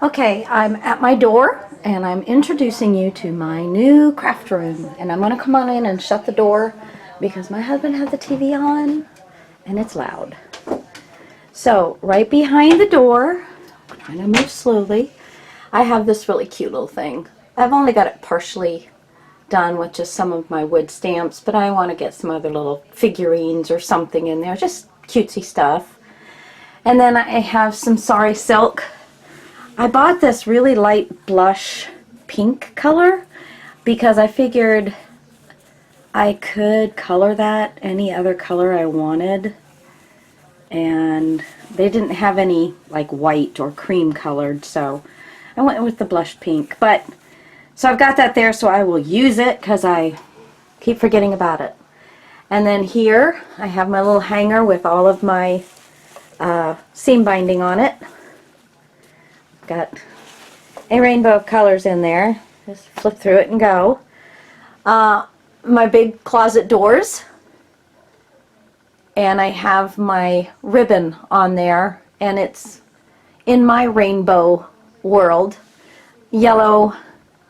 Okay, I'm at my door and I'm introducing you to my new craft room. And I'm going to come on in and shut the door because my husband has the TV on and it's loud. So, right behind the door, I'm trying to move slowly, I have this really cute little thing. I've only got it partially done with just some of my wood stamps, but I want to get some other little figurines or something in there, just cutesy stuff. And then I have some sari silk. I bought this really light blush pink color because I figured I could color that any other color I wanted, and they didn't have any like white or cream colored, so I went with the blush pink. But so I've got that there, so I will use it because I keep forgetting about it. And then here I have my little hanger with all of my seam binding on it. Got a rainbow of colors in there. Just flip through it and go. My big closet doors, and I have my ribbon on there, and it's in my rainbow world: yellow,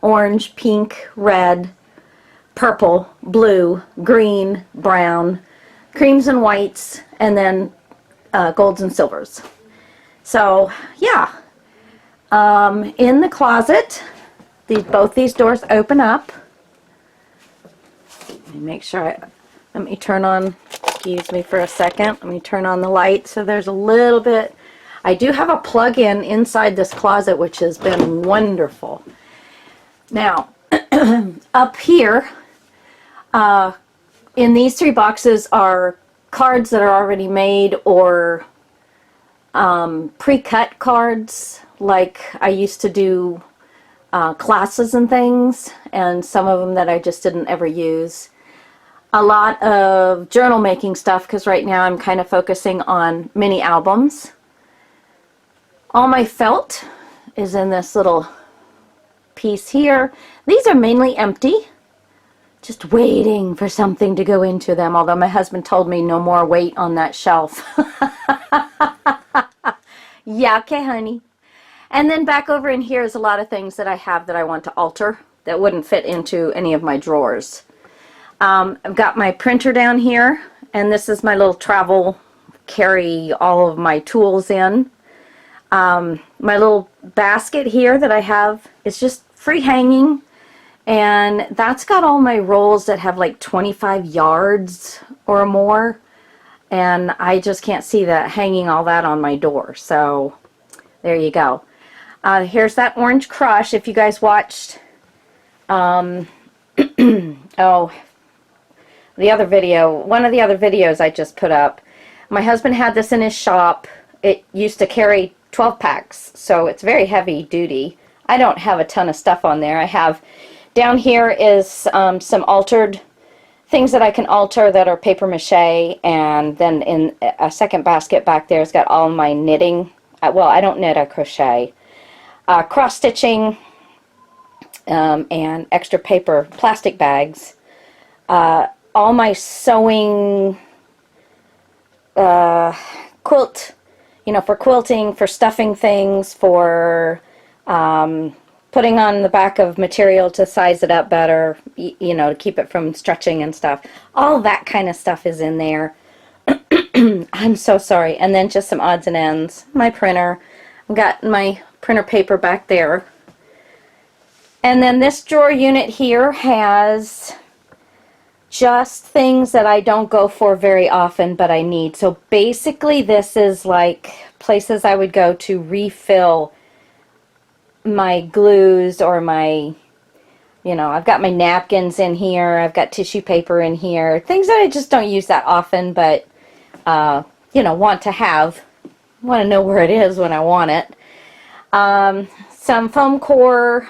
orange, pink, red, purple, blue, green, brown, creams and whites, and then golds and silvers. So yeah. In the closet, both these doors open up. Let me make sure let me turn on, excuse me for a second, let me turn on the light so there's a little bit. I do have a plug-in inside this closet, which has been wonderful. Now, up here, in these three boxes are cards that are already made, or pre-cut cards. Like I used to do classes and things, and some of them that I just didn't ever use. A lot of journal making stuff, because right now I'm kind of focusing on mini albums. All my felt is in this little piece here. These are mainly empty, just waiting for something to go into them, although my husband told me no more weight on that shelf. Yeah, okay, honey. And then back over in here is a lot of things that I have that I want to alter that wouldn't fit into any of my drawers. I've got my printer down here, and this is my little travel, carry all of my tools in. My little basket here that I have is just free hanging, and that's got all my rolls that have like 25 yards or more, and I just can't see that hanging all that on my door, so there you go. Here's that orange crush. If you guys watched oh, the other video, one of the other videos I just put up, my husband had this in his shop. It used to carry 12 packs, so it's very heavy duty. I don't have a ton of stuff on there. I have, down here is some altered things that I can alter that are paper mache, and then in a second basket back there has got all my knitting. Well, I don't knit, I crochet. Cross stitching, and extra paper plastic bags. All my sewing, quilt, you know, for quilting, for stuffing things, for putting on the back of material to size it up better, you know, to keep it from stretching and stuff. All that kind of stuff is in there. I'm so sorry. And then just some odds and ends. My printer. I've got my printer paper back there. And then this drawer unit here has just things that I don't go for very often, but I need. So basically this is like places I would go to refill my glues or my, you know, I've got my napkins in here, I've got tissue paper in here, things that I just don't use that often, but you know, want to have, want to know where it is when I want it. Some foam core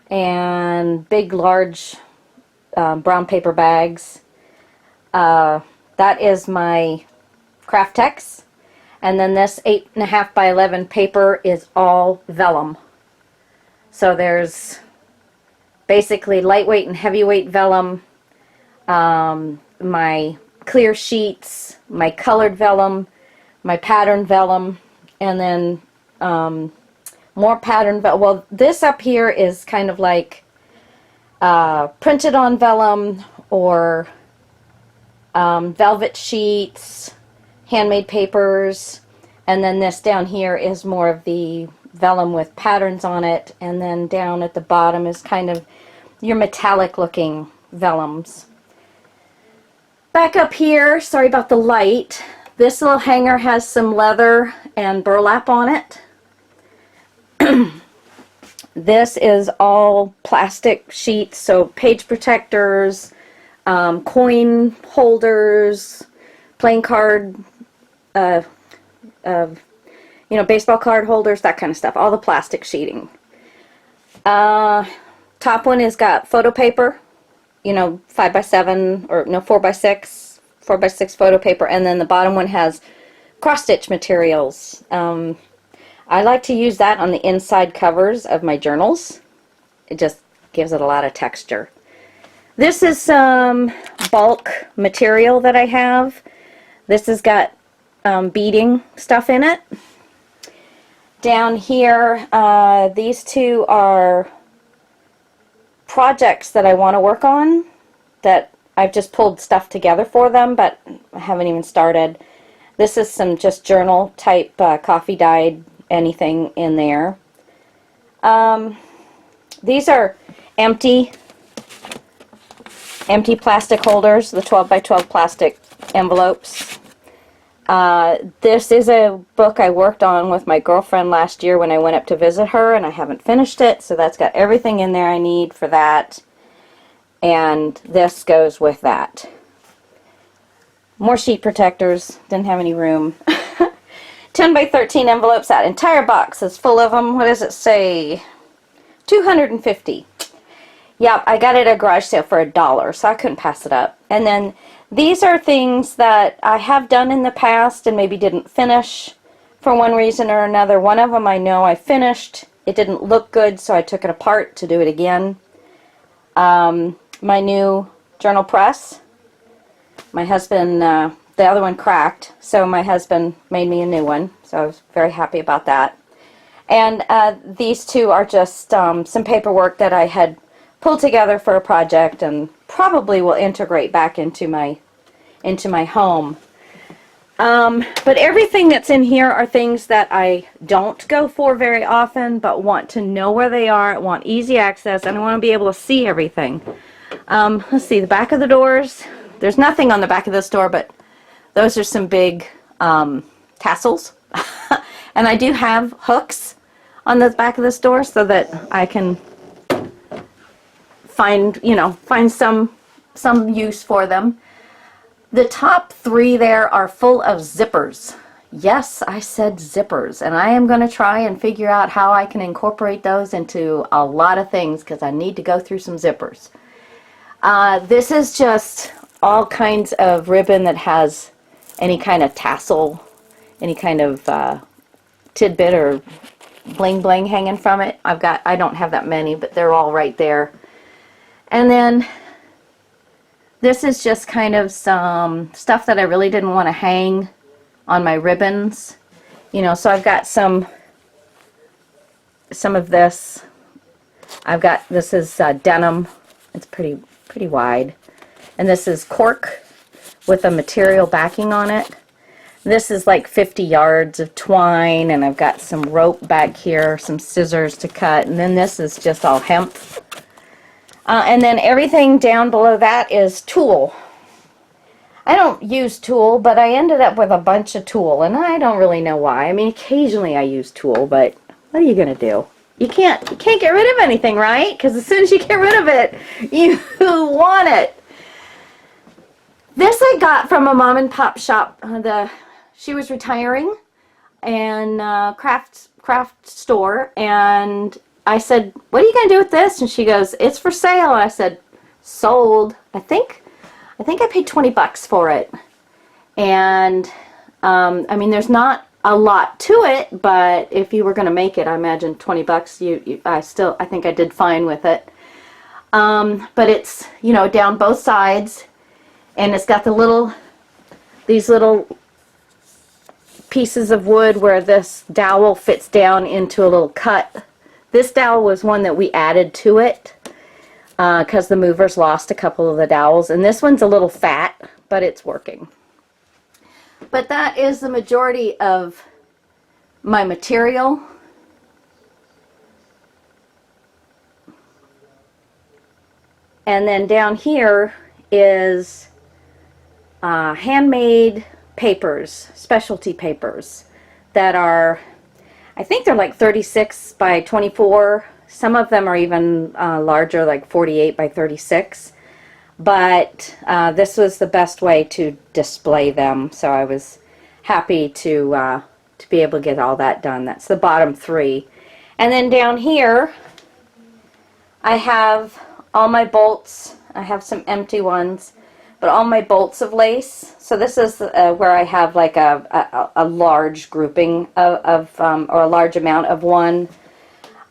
and big large brown paper bags. That is my craft text, and then this 8.5 by 11 paper is all vellum. So there's basically lightweight and heavyweight vellum, my clear sheets, my colored vellum, my pattern vellum, and then More pattern. Well, this up here is kind of like printed on vellum or velvet sheets, handmade papers, and then this down here is more of the vellum with patterns on it, and then down at the bottom is kind of your metallic looking vellums. Back up here, sorry about the light, this little hanger has some leather and burlap on it. This is all plastic sheets, so page protectors, coin holders, playing card, baseball card holders, that kind of stuff. All the plastic sheeting. Top one has got photo paper, 5x7 or no 4x6, 4x6 photo paper, and then the bottom one has cross stitch materials. I like to use that on the inside covers of my journals. It just gives it a lot of texture. This is some bulk material that I have. This has got beading stuff in it. Down here, these two are projects that I want to work on that I've just pulled stuff together for them, but I haven't even started. This is some just journal type coffee dyed anything in there. These are empty plastic holders, the 12 by 12 plastic envelopes. This is a book I worked on with my girlfriend last year when I went up to visit her, and I haven't finished it, so that's got everything in there I need for that, and this goes with that. More sheet protectors, didn't have any room. 10 by 13 envelopes, that entire box is full of them. What does it say? 250. Yep, I got it at a garage sale for $1, so I couldn't pass it up. And then these are things that I have done in the past and maybe didn't finish for one reason or another. One of them I know I finished. It didn't look good, so I took it apart to do it again. My new journal press. My husband, the other one cracked, so my husband made me a new one, so I was very happy about that. And these two are just some paperwork that I had pulled together for a project and probably will integrate back into my home. But everything that's in here are things that I don't go for very often, but want to know where they are, want easy access, and I want to be able to see everything. Let's see, the back of the doors. There's nothing on the back of this door, but those are some big tassels. And I do have hooks on the back of this door so that I can find some use for them. The top three there are full of zippers. Yes, I said zippers, and I am going to try and figure out how I can incorporate those into a lot of things because I need to go through some zippers. This is just all kinds of ribbon that has any kind of tassel, any kind of tidbit or bling bling hanging from it. I don't have that many, but they're all right there. And then this is just kind of some stuff that I really didn't want to hang on my ribbons. So I've got some of this. This is denim. It's pretty wide. And this is cork with a material backing on it. This is like 50 yards of twine, and I've got some rope back here, some scissors to cut, and then this is just all hemp. And then everything down below that is tulle. I don't use tulle, but I ended up with a bunch of tulle, and I don't really know why. I mean, occasionally I use tulle, but what are you going to do? You can't get rid of anything, right? Because as soon as you get rid of it, you want it. This I got from a mom and pop shop. She was retiring, and craft store, and I said, "What are you going to do with this?" And she goes, "It's for sale." And I said, "Sold." I think I paid $20 for it. And I mean, there's not a lot to it, but if you were going to make it, I imagine $20. I think I did fine with it. But it's down both sides, and it's got these little pieces of wood where this dowel fits down into a little cut. This dowel was one that we added to it because the movers lost a couple of the dowels, and this one's a little fat, but it's working. But that is the majority of my material. And then down here is handmade papers, specialty papers that are, I think they're like 36 by 24. Some of them are even larger, like 48 by 36. But this was the best way to display them, so I was happy to be able to get all that done. That's the bottom three. And then down here, I have all my bolts. I have some empty ones, but all my bolts of lace. So this is where I have like a large grouping of or a large amount of one,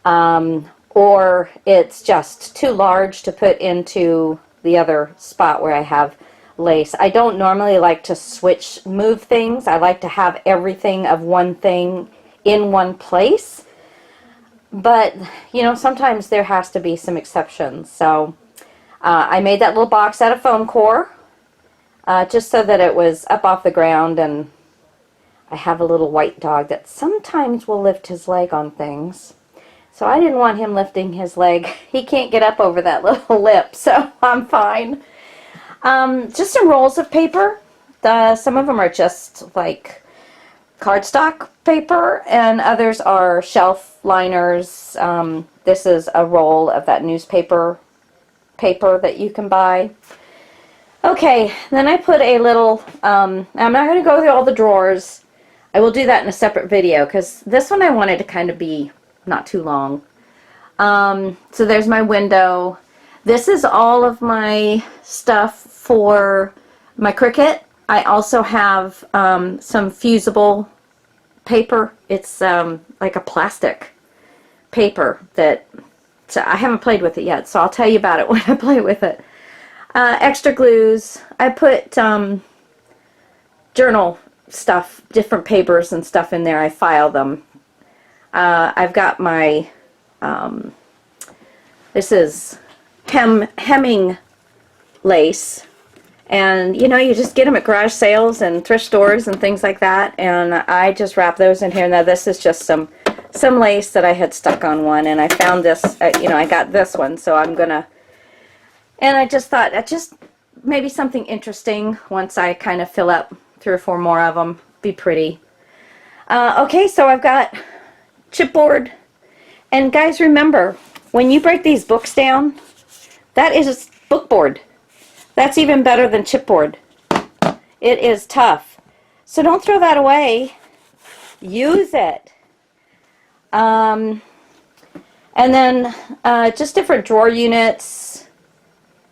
or it's just too large to put into the other spot where I have lace. I don't normally like to move things. I like to have everything of one thing in one place. But, you know, sometimes there has to be some exceptions. So I made that little box out of foam core just so that it was up off the ground, and I have a little white dog that sometimes will lift his leg on things. So I didn't want him lifting his leg. He can't get up over that little lip, so I'm fine. Just some rolls of paper. Some of them are just like cardstock paper, and others are shelf liners. This is a roll of that newspaper paper that you can buy. Okay, then I put a little, I'm not going to go through all the drawers. I will do that in a separate video because this one I wanted to kind of be not too long. So there's my window. This is all of my stuff for my Cricut. I also have some fusible paper. It's like a plastic paper that, so I haven't played with it yet, so I'll tell you about it when I play with it. Extra glues. I put journal stuff, different papers and stuff in there. I file them. I've got my, this is hemming lace. And, you know, you just get them at garage sales and thrift stores and things like that. And I just wrap those in here. Now, this is just some lace that I had stuck on one. And I found this, you know, I got this one. So I'm going to, and I just thought, just maybe something interesting once I kind of fill up 3 or 4 more of them. Be pretty. Okay, so I've got chipboard. And guys, remember, when you break these books down, that is bookboard. That's even better than chipboard. It is tough. So don't throw that away. Use it. And then just different drawer units.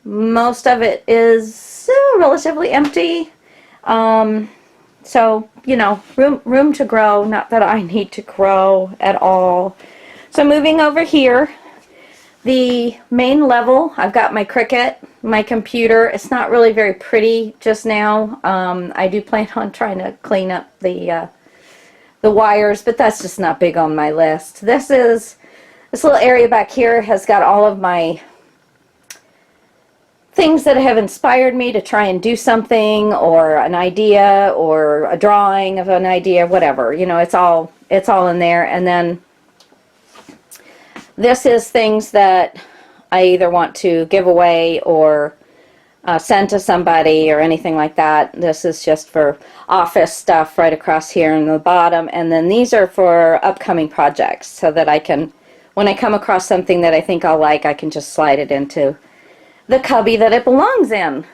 Most of it is relatively empty. So, you know, room to grow. Not that I need to grow at all. So moving over here, the main level, I've got my Cricut, my computer. It's not really very pretty just now. I do plan on trying to clean up the wires, but that's just not big on my list. This little area back here has got all of my things that have inspired me to try and do something, or an idea, or a drawing of an idea, whatever. You know, it's all in there. And then this is things that I either want to give away or send to somebody or anything like that. This is just for office stuff right across here in the bottom. And then these are for upcoming projects, so that I can, when I come across something that I think I'll like, I can just slide it into the cubby that it belongs in.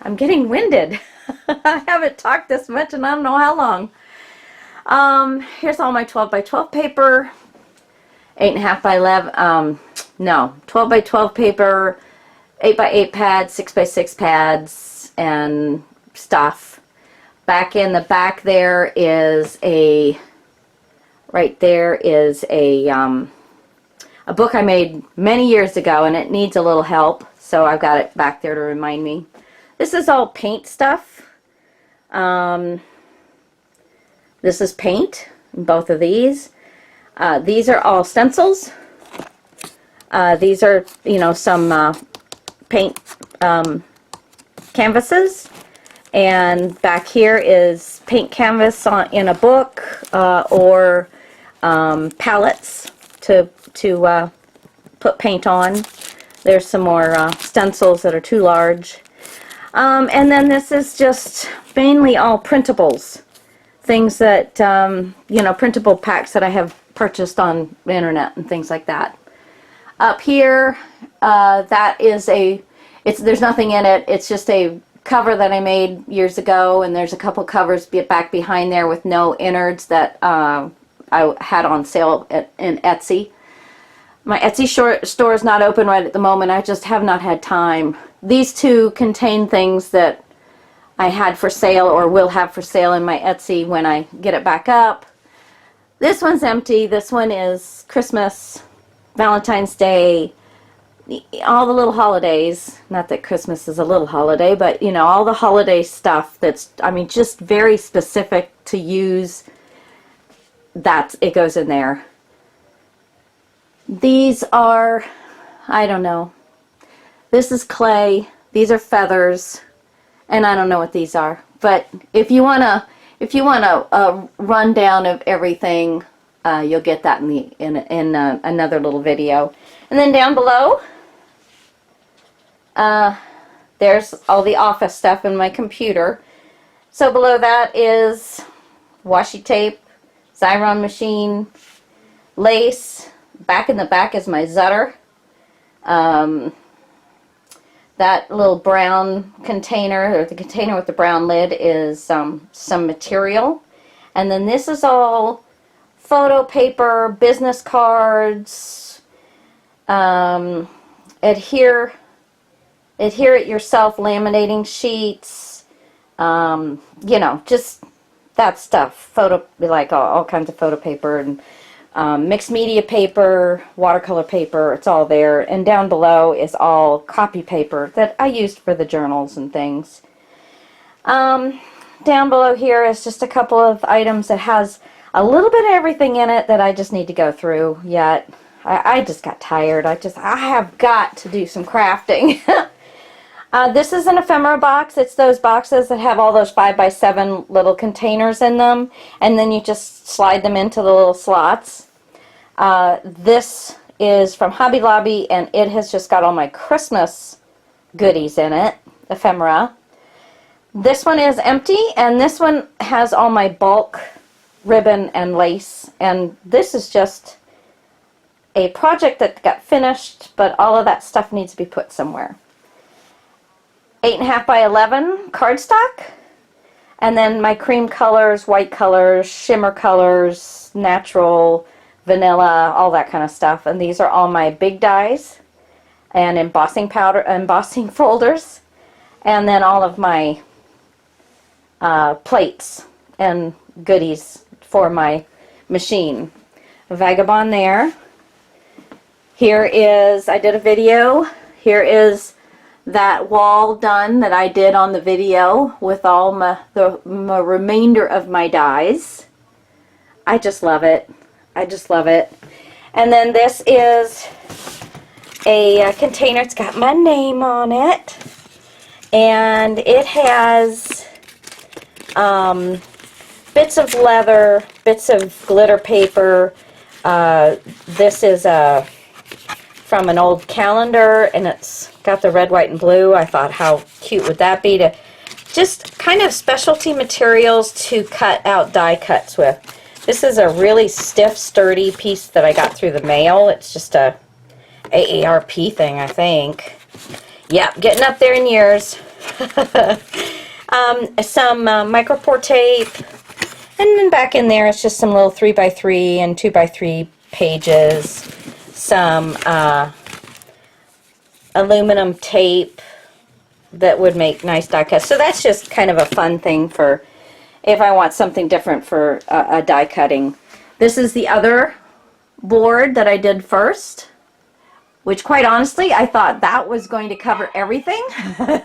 I'm getting winded. I haven't talked this much and I don't know how long. Here's all my 12 by 12 paper. 8.5 by 11, no, 12 by 12 paper, 8 by 8 pads, 6 by 6 pads, and stuff. Back in the back there is right there is a book I made many years ago, and it needs a little help, so I've got it back there to remind me. This is all paint stuff. This This is paint, both of these. These are all stencils. These are, you know, some paint canvases. And back here is paint canvas in a book, or palettes to put paint on. There's some more stencils that are too large. And then this is just mainly all printables. Things that, you know, printable packs that I have purchased on the internet and things like that. Up here, that is there's nothing in it. It's just a cover that I made years ago, and there's a couple covers back behind there with no innards that I had on sale in Etsy. My Etsy store is not open right at the moment. I just have not had time. These two contain things that I had for sale or will have for sale in my Etsy when I get it back up. This one's empty. This one is Christmas, Valentine's Day, all the little holidays. Not that Christmas is a little holiday, but you know, all the holiday stuff that's, I mean, just very specific to use. It goes in there. These are, I don't know. This is clay. These are feathers, and I don't know what these are. But if you want a rundown of everything, you'll get that in another little video. And then down below, there's all the office stuff in my computer. So below that is washi tape, Xyron machine, lace. Back in the back is my Zutter. That little brown container, or the container with the brown lid, is some material. And then this is all photo paper, business cards, adhere it yourself laminating sheets, you know, just that stuff. Like all kinds of photo paper and mixed media paper, watercolor paper, it's all there. And down below is all copy paper that I used for the journals and things. Down below here is just a couple of items that has a little bit of everything in it that I just need to go through yet. I just got tired. I have got to do some crafting. This is an ephemera box. It's those boxes that have all those 5x7 little containers in them, and then you just slide them into the little slots. This is from Hobby Lobby, and it has just got all my Christmas goodies in it, ephemera. This one is empty, and this one has all my bulk ribbon and lace, and this is just a project that got finished, but all of that stuff needs to be put somewhere. 8.5 by 11 cardstock, and then my cream colors, white colors, shimmer colors, natural, vanilla, all that kind of stuff. And these are all my big dies and embossing powder, embossing folders, and then all of my plates and goodies for my machine. A vagabond there. Here is, I did a video. Here is that wall done that I did on the video with all the remainder of my dies. I just love it. I just love it. And then this is a container. It's got my name on it, and it has bits of leather, bits of glitter paper. This is from an old calendar, and it's got the red, white, and blue. I thought, how cute would that be, to just kind of specialty materials to cut out die cuts with. This is a really stiff, sturdy piece that I got through the mail. It's just a AARP thing, I think. Yeah, getting up there in years. Some micropore tape, and then back in there it's just some little 3x3 and 2x3 pages, some aluminum tape that would make nice die cuts. So that's just kind of a fun thing for if I want something different for a die cutting. This is the other board that I did first, which quite honestly I thought that was going to cover everything,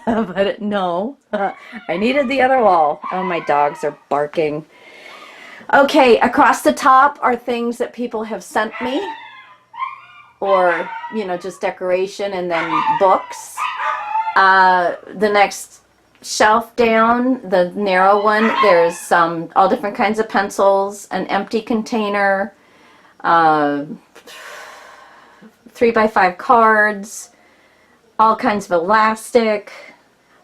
but no, I needed the other wall. Oh, my dogs are barking. Okay, across the top are things that people have sent me, or, you know, just decoration, and then books. The next shelf down, the narrow one, there's all different kinds of pencils, an empty container, 3x5 cards, all kinds of elastic,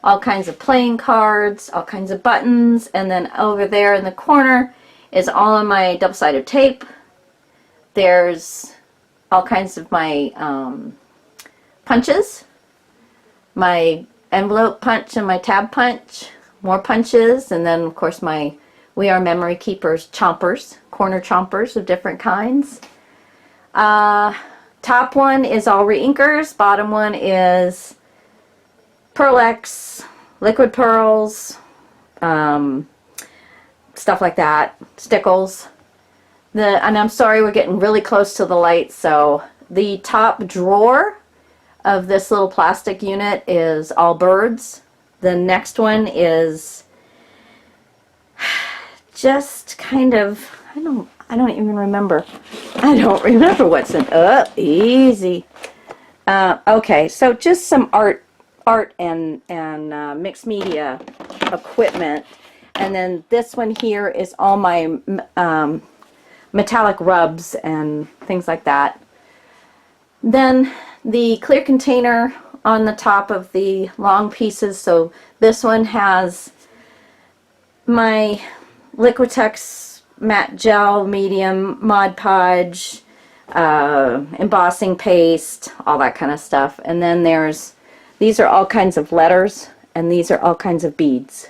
all kinds of playing cards, all kinds of buttons, and then over there in the corner is all of my double-sided tape. There's all kinds of my punches, my envelope punch and my tab punch, more punches, and then of course my We Are Memory Keepers chompers, corner chompers of different kinds. Top one is all reinkers, bottom one is Pearl-Ex, liquid pearls, stuff like that, stickles. And I'm sorry, we're getting really close to the light, so the top drawer of this little plastic unit is all birds. The next one is just kind of, I don't even remember. I don't remember what's in, easy. Okay, so just some art and mixed media equipment. And then this one here is all my metallic rubs and things like that. Then the clear container on the top of the long pieces. So this one has my Liquitex matte gel medium, Mod Podge, embossing paste, all that kind of stuff. And then these are all kinds of letters, and these are all kinds of beads.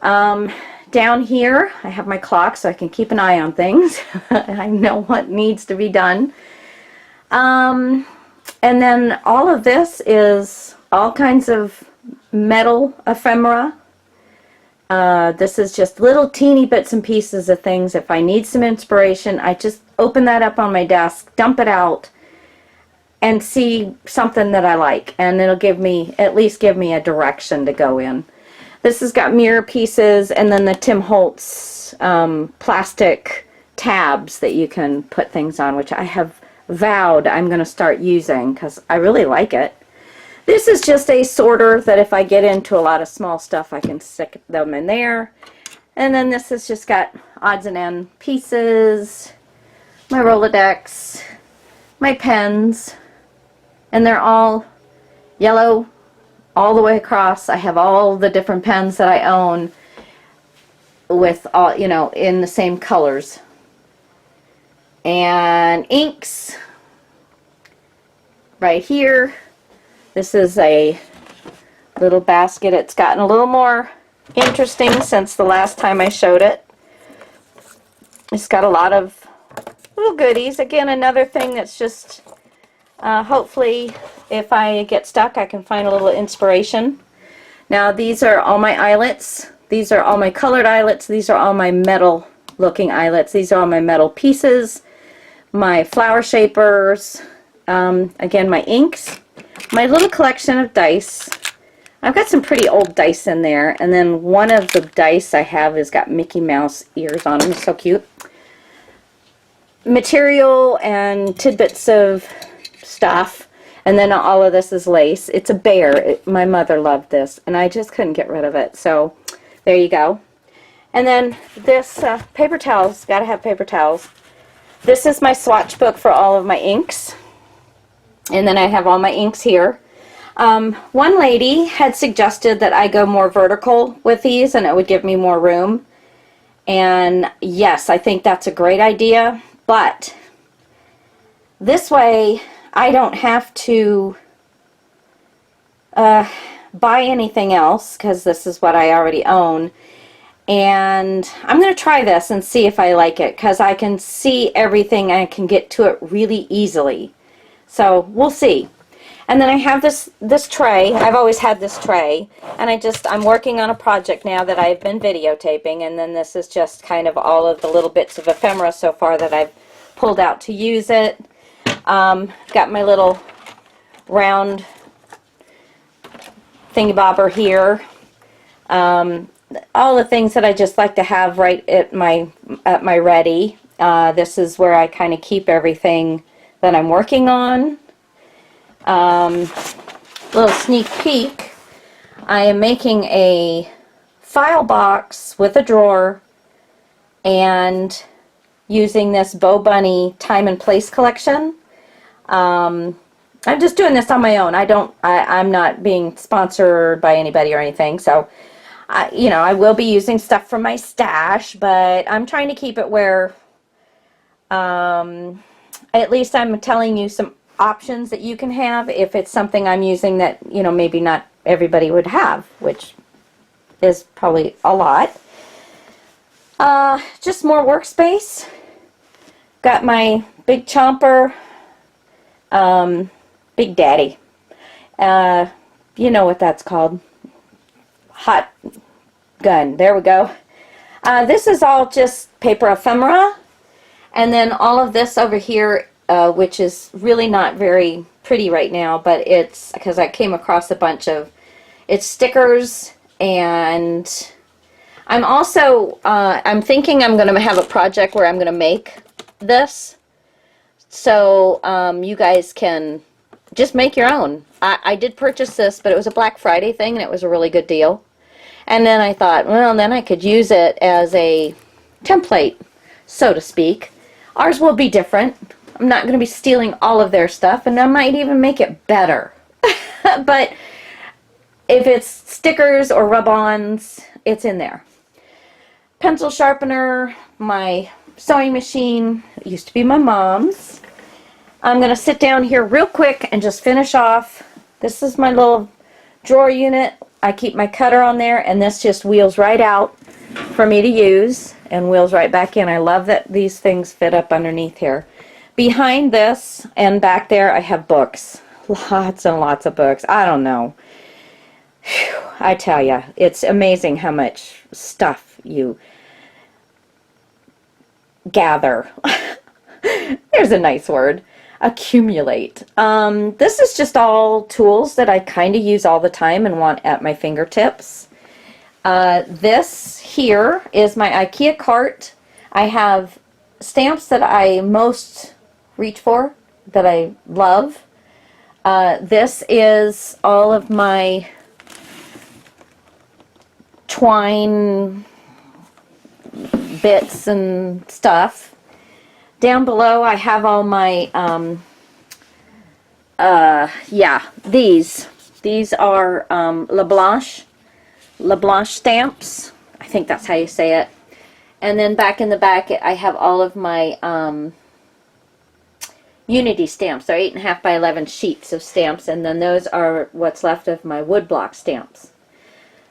Down here I have my clock so I can keep an eye on things. I know what needs to be done. And then all of this is all kinds of metal ephemera. This is just little teeny bits and pieces of things. If I need some inspiration, I just open that up on my desk, dump it out, and see something that I like. And it'll at least give me a direction to go in. This has got mirror pieces, and then the Tim Holtz plastic tabs that you can put things on, which I have vowed I'm going to start using because I really like it. This is just a sorter that if I get into a lot of small stuff, I can stick them in there. And then this has just got odds and end pieces, my Rolodex, my pens, and they're all yellow all the way across. I have all the different pens that I own with all, you know, in the same colors. And inks right here. This is a little basket. It's gotten a little more interesting since the last time I showed it. It's got a lot of little goodies. Again, another thing that's just hopefully if I get stuck I can find a little inspiration. Now these are all my eyelets. These are all my colored eyelets. These are all my metal looking eyelets. These are all my metal pieces, my flower shapers, again my inks, my little collection of dice. I've got some pretty old dice in there, and then one of the dice I have has got Mickey Mouse ears on them. So cute. Material and tidbits of stuff, and then all of this is lace. It's a bear. My mother loved this, and I just couldn't get rid of it. So there you go. And then this paper towels. Gotta have paper towels. This is my swatch book for all of my inks. And then I have all my inks here. One lady had suggested that I go more vertical with these and it would give me more room. And yes, I think that's a great idea. But this way I don't have to buy anything else because this is what I already own. And I'm going to try this and see if I like it because I can see everything. I can get to it really easily. So we'll see. And then I have this tray. I've always had this tray, and I'm working on a project now that I've been videotaping, and then this is just kind of all of the little bits of ephemera so far that I've pulled out to use it. Got my little round thingy bobber here. all the things that I just like to have right at my ready. This is where I kind of keep everything that I'm working on. Little sneak peek. I am making a file box with a drawer and using this Bo Bunny Time and Place collection. I'm just doing this on my own. I'm not being sponsored by anybody or anything, so you know, I will be using stuff from my stash, but I'm trying to keep it where at least I'm telling you some options that you can have if it's something I'm using that, you know, maybe not everybody would have, which is probably a lot. Just more workspace. Got my big chomper, Big Daddy. You know what that's called. Hot gun. There we go. This is all just paper ephemera. And then all of this over here, which is really not very pretty right now, but it's because I came across a bunch of, it's stickers, and I'm also, I'm thinking I'm going to have a project where I'm going to make this. So you guys can just make your own. I did purchase this, but it was a Black Friday thing, and it was a really good deal. And then I thought, well, then I could use it as a template, so to speak. Ours will be different. I'm not going to be stealing all of their stuff, and I might even make it better. But if it's stickers or rub-ons, it's in there. Pencil sharpener, my sewing machine, it used to be my mom's. I'm going to sit down here real quick and just finish off. This is my little drawer unit. I keep my cutter on there, and this just wheels right out for me to use and wheels right back in. I love that these things fit up underneath here. Behind this and back there I have books. Lots and lots of books. I don't know. Whew, I tell you, it's amazing how much stuff you gather. There's a nice word. Accumulate. This is just all tools that I kind of use all the time and want at my fingertips. This here is my IKEA cart. I have stamps that I most reach for, that I love. This is all of my twine bits and stuff. Down below I have all my, these are La Blanche stamps. I think that's how you say it. And then back in the back I have all of my Unity stamps. They're 8.5 by 11 sheets of stamps, and then those are what's left of my woodblock stamps.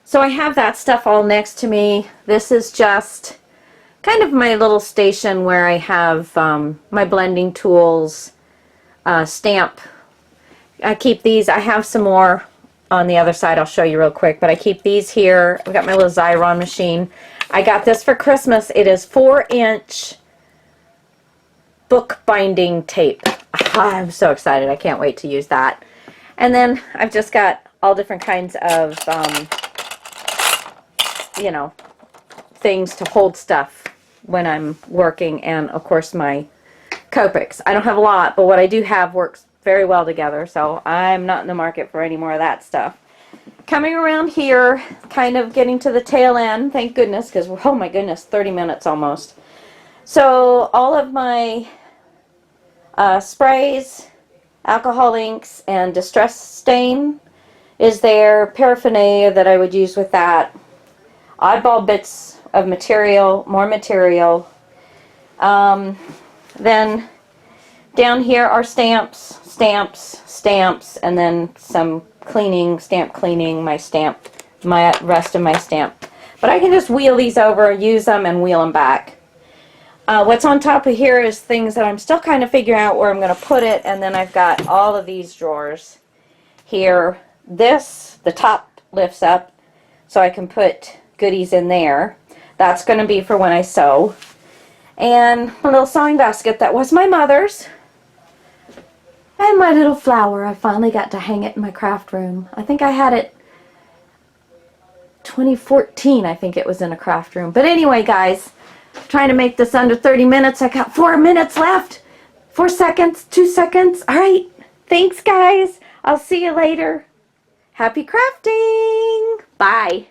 So I have that stuff all next to me. This is just kind of my little station where I have my blending tools, stamp. I keep these. I have some more on the other side. I'll show you real quick, but I keep these here. I've got my little Xyron machine. I got this for Christmas. It is 4-inch book binding tape. I'm so excited. I can't wait to use that. And then I've just got all different kinds of, you know, things to hold stuff when I'm working, and of course my Copics. I don't have a lot, but what I do have works very well together, so I'm not in the market for any more of that stuff. Coming around here, kind of getting to the tail end, thank goodness, because oh my goodness, 30 minutes almost. So all of my sprays, alcohol inks, and distress stain is there, paraphernalia that I would use with that, oddball bits of material, more material. Then down here are stamps, and then some cleaning, stamp cleaning, my rest of my stamp. But I can just wheel these over, use them, and wheel them back. What's on top of here is things that I'm still kind of figuring out where I'm going to put it, and then I've got all of these drawers here. This, the top lifts up, so I can put goodies in there. That's going to be for when I sew. And a little sewing basket that was my mother's. And my little flower. I finally got to hang it in my craft room. I think I had it 2014, I think it was in a craft room. But anyway, guys, trying to make this under 30 minutes. I got 4 minutes left. 4 seconds, 2 seconds. All right. Thanks, guys. I'll see you later. Happy crafting. Bye.